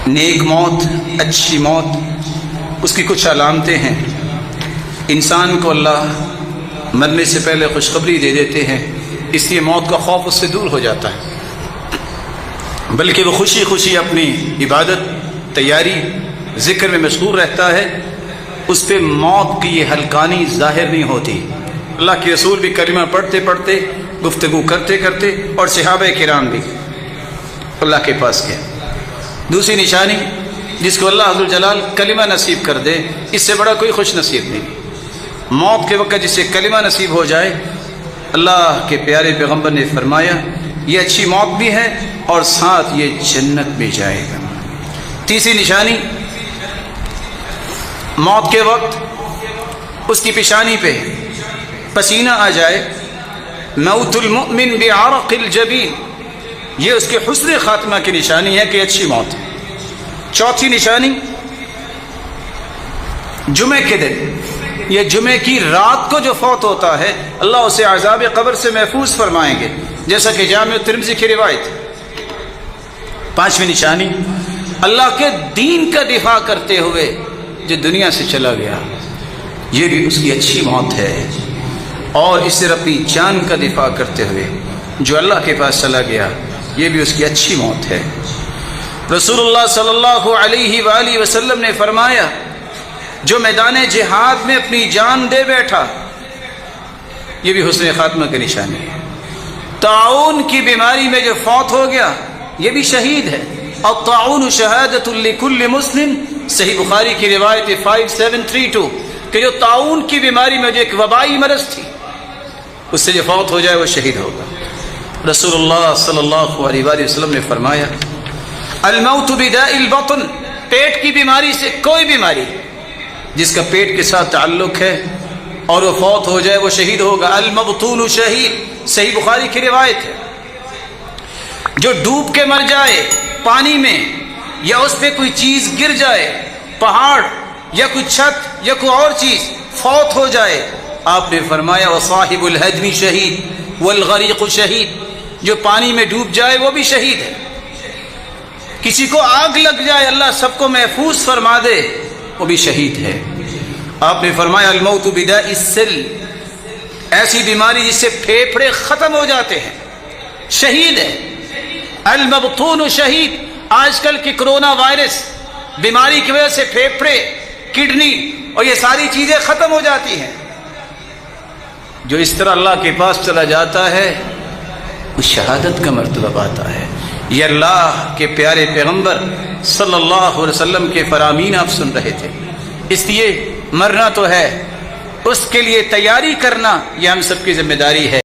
نیک موت، اچھی موت، اس کی کچھ علامتیں ہیں۔ انسان کو اللہ مرنے سے پہلے خوشخبری دے دیتے ہیں، اس لیے موت کا خوف اس سے دور ہو جاتا ہے، بلکہ وہ خوشی خوشی اپنی عبادت، تیاری، ذکر میں مشغول رہتا ہے۔ اس پہ موت کی یہ ہلکانی ظاہر نہیں ہوتی۔ اللہ کے رسول بھی کلمہ پڑھتے پڑھتے، گفتگو کرتے کرتے، اور صحابہ کرام بھی اللہ کے پاس گئے۔ دوسری نشانی، جس کو اللہ عز و جلال کلمہ نصیب کر دے، اس سے بڑا کوئی خوش نصیب نہیں۔ موت کے وقت جسے کلمہ نصیب ہو جائے، اللہ کے پیارے پیغمبر نے فرمایا یہ اچھی موت بھی ہے اور ساتھ یہ جنت میں جائے گا۔ تیسری نشانی، موت کے وقت اس کی پیشانی پہ پسینہ آ جائے، موت المؤمن بعرق الجبین، یہ اس کے حسن خاتمہ کی نشانی ہے کہ اچھی موت ہے۔ چوتھی نشانی، جمعے کے دن یا جمعے کی رات کو جو فوت ہوتا ہے، اللہ اسے عذاب قبر سے محفوظ فرمائیں گے، جیسا کہ جامع ترمذی کی روایت۔ پانچویں نشانی، اللہ کے دین کا دفاع کرتے ہوئے جو دنیا سے چلا گیا، یہ بھی اس کی اچھی موت ہے۔ اور اس طرح اپنی جان کا دفاع کرتے ہوئے جو اللہ کے پاس چلا گیا، یہ بھی اس کی اچھی موت ہے۔ رسول اللہ صلی اللہ علیہ وآلہ وسلم نے فرمایا، جو میدان جہاد میں اپنی جان دے بیٹھا، یہ بھی حسن خاتمہ کی نشانی ہے۔ طاعون کی بیماری میں جو فوت ہو گیا، یہ بھی شہید ہے۔ الطاعون شہادۃ لکل مسلم، صحیح بخاری کی روایت 5732، کہ جو طاعون کی بیماری میں جو ایک وبائی مرض تھی، اس سے جو فوت ہو جائے وہ شہید ہوگا۔ رسول اللہ صلی اللہ علیہ وآلہ وسلم نے فرمایا، الموت بداء البطن، پیٹ کی بیماری سے کوئی بیماری جس کا پیٹ کے ساتھ تعلق ہے اور وہ فوت ہو جائے وہ شہید ہوگا۔ المبطون شہید، صحیح بخاری کی روایت ہے۔ جو ڈوب کے مر جائے پانی میں، یا اس پہ کوئی چیز گر جائے، پہاڑ یا کوئی چھت یا کوئی اور چیز، فوت ہو جائے، آپ نے فرمایا وصاحب الہدم شہید والغریق شہید، جو پانی میں ڈوب جائے وہ بھی شہید ہے۔ کسی کو آگ لگ جائے، اللہ سب کو محفوظ فرما دے، وہ بھی شہید ہے۔ آپ نے فرمایا الموت بداء السل، ایسی بیماری جس سے پھیپھڑے ختم ہو جاتے ہیں، شہید ہے۔ المبطون شہید، آج کل کی کرونا وائرس بیماری کی وجہ سے پھیپھڑے، کڈنی اور یہ ساری چیزیں ختم ہو جاتی ہیں۔ جو اس طرح اللہ کے پاس چلا جاتا ہے، وہ شہادت کا مرتبہ پاتا ہے۔ یہ اللہ کے پیارے پیغمبر صلی اللہ علیہ وسلم کے فرامین آپ سن رہے تھے۔ اس لیے مرنا تو ہے، اس کے لیے تیاری کرنا یہ ہم سب کی ذمہ داری ہے۔